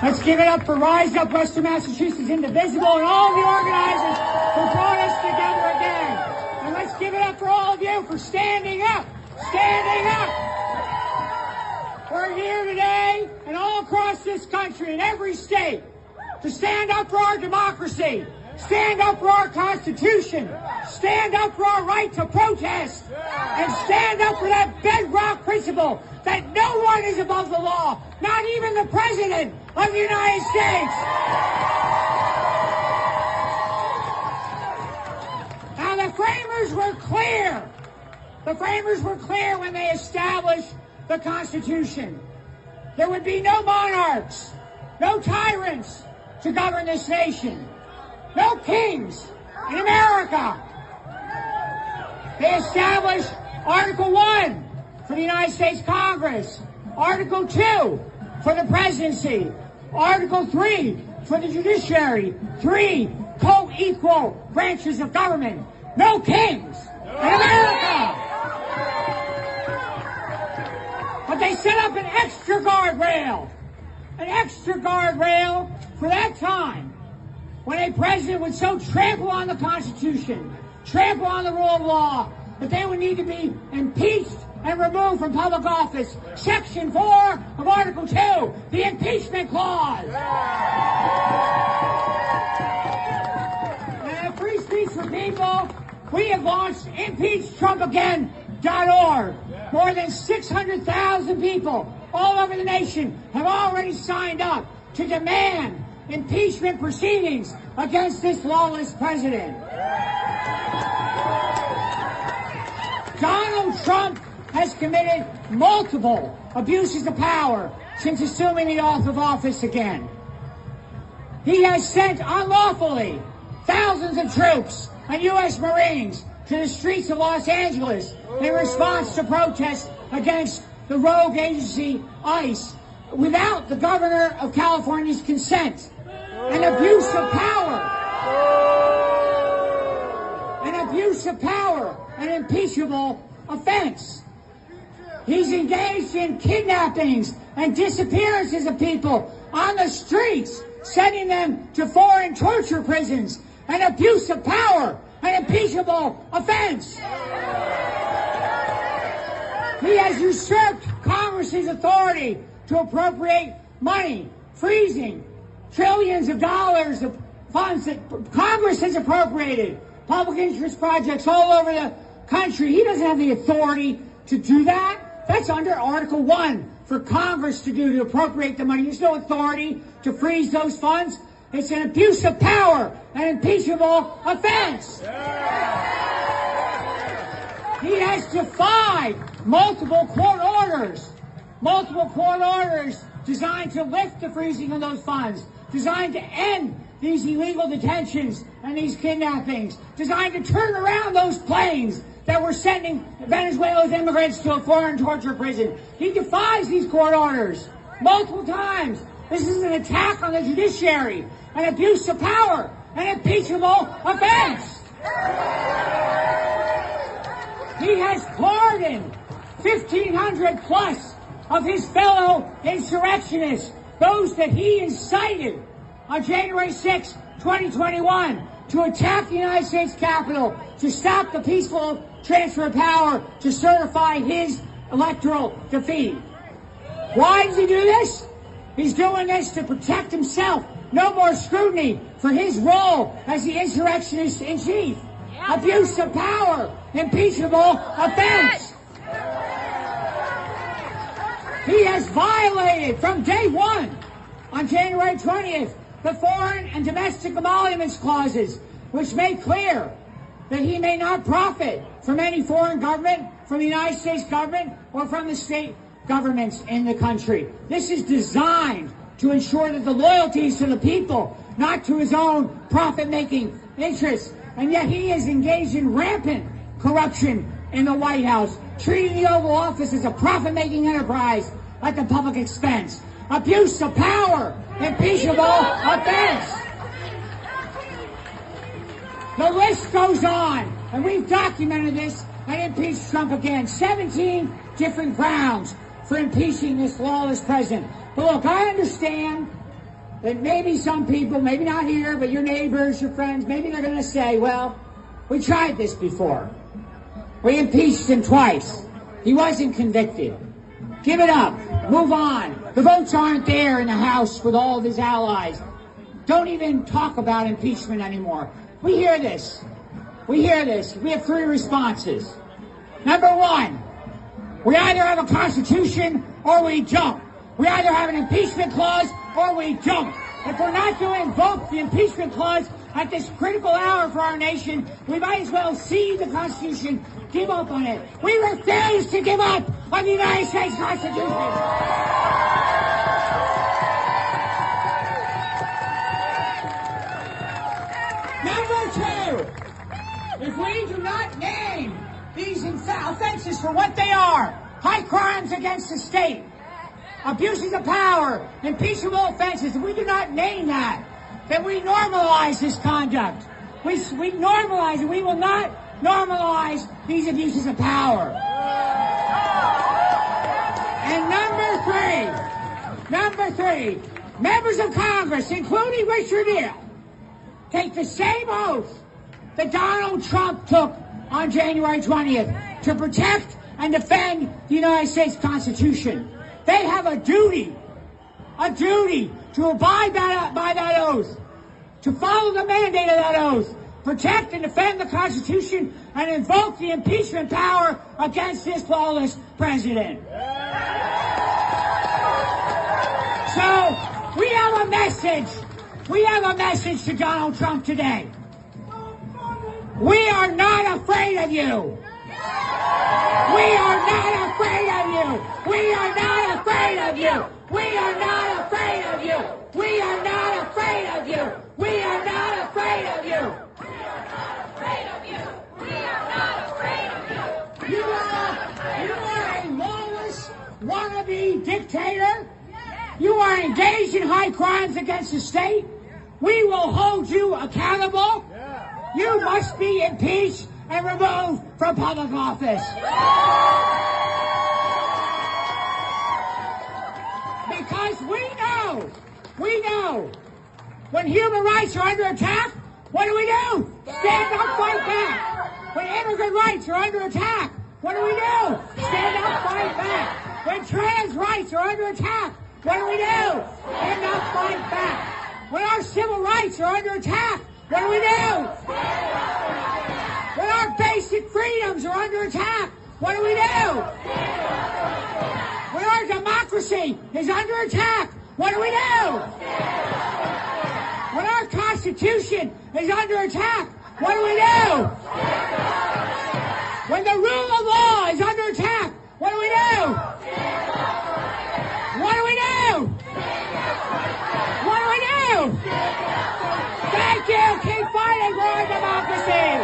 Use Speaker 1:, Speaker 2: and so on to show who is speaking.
Speaker 1: Let's give it up for Rise Up Western Massachusetts Indivisible and all the organizers who brought us together again. And let's give it up for all of you for standing up. Standing up. We're here today and all across this country in every state to stand up for our democracy, stand up for our Constitution, stand up for our right to protest, and stand up for that bedrock principle that no one is above the law, not even the President of the United States. Now, the framers were clear. The framers were clear when they established the Constitution. There would be no monarchs, no tyrants to govern this nation, no kings in America. They established Article 1 for the United States Congress, Article 2 for the presidency, Article 3 for the judiciary, 3 co-equal branches of government, no kings in America. But they set up an extra guardrail for that time when a president would so trample on the Constitution, trample on the rule of law, that they would need to be impeached and removed from public office. Section 4 of Article 2, the impeachment clause. And Free Speech for People, we have launched impeachtrumpagain.org. More than 600,000 people all over the nation have already signed up to demand impeachment proceedings against this lawless president. Donald Trump has committed multiple abuses of power since assuming the oath of office again. He has sent unlawfully thousands of troops and U.S. Marines to the streets of Los Angeles in response to protests against the rogue agency ICE without the governor of California's consent. An abuse of power. An abuse of power. An impeachable offense. He's engaged in kidnappings and disappearances of people on the streets, sending them to foreign torture prisons. An abuse of power. An impeachable offense. He has usurped Congress's authority to appropriate money, freezing trillions of dollars of funds that Congress has appropriated, public interest projects all over the country. He doesn't have the authority to do that. That's under Article 1 for Congress to do, to appropriate the money. There's no authority to freeze those funds. It's an abuse of power, an impeachable offense. He has defied multiple court orders designed to lift the freezing of those funds, designed to end these illegal detentions and these kidnappings, designed to turn around those planes that were sending Venezuela's immigrants to a foreign torture prison. He defies these court orders multiple times. This is an attack on the judiciary, an abuse of power, an impeachable offense. He has pardoned 1,500 plus of his fellow insurrectionists, those that he incited on January 6, 2021, to attack the United States Capitol, to stop the peaceful transfer of power, to certify his electoral defeat. Why does he do this? He's doing this to protect himself. No more scrutiny for his role as the insurrectionist in chief. Abuse of power, impeachable offense. He has violated from day one, on January 20th, the foreign and domestic emoluments clauses, which make clear that he may not profit from any foreign government, from the United States government, or from the state governments in the country. This is designed to ensure that the loyalty is to the people, not to his own profit-making interests. And yet he is engaged in rampant corruption in the White House, treating the Oval Office as a profit-making enterprise at the public expense. Abuse of power, impeachable offense. The list goes on, and we've documented this and impeached Trump again. 17 different grounds for impeaching this lawless president. But look, I understand that maybe some people, maybe not here, but your neighbors, your friends, maybe they're going to say, well, we tried this before. We impeached him twice. He wasn't convicted. Give it up. Move on. The votes aren't there in the House with all of his allies. Don't even talk about impeachment anymore. We hear this. We hear this. We have three responses. Number one, we either have a constitution or we don't. We either have an impeachment clause or we don't. If we're not going to invoke the impeachment clause at this critical hour for our nation, we might as well see the Constitution, give up on it. We refuse to give up on the United States Constitution. Number two, if we do not name these offenses for what they are, high crimes against the state, abuses of power, impeachable offenses, if we do not name that, then we normalize this conduct. We normalize it. We will not normalize these abuses of power. And number three, members of Congress, including Richard Neal, take the same oath that Donald Trump took on January 20th to protect and defend the United States Constitution. They have a duty to abide by that oath, to follow the mandate of that oath, protect and defend the Constitution, and invoke the impeachment power against this lawless president. So, we have a message. We have a message to Donald Trump today. We are not afraid of you. We are not afraid of you. We are not afraid of you. We are not afraid of you. We are not afraid of you. We are not afraid of you. We are not afraid of you. We are not afraid of you. You are a lawless wannabe dictator. You are engaged in high crimes against the state. We will hold you accountable. You must be impeached and removed from public office. Because we know, when human rights are under attack, what do? Stand up, fight back. When immigrant rights are under attack, what do? Stand up, fight back. When trans rights are under attack, what do? Stand up, fight back. When our civil rights are under attack, what do? When our basic freedoms are under attack, what do? When our democracy is under attack, what do? When our Constitution is under attack, what do? When the rule of law is under attack, what do? What do? What do? Thank you. Keep fighting for our democracy.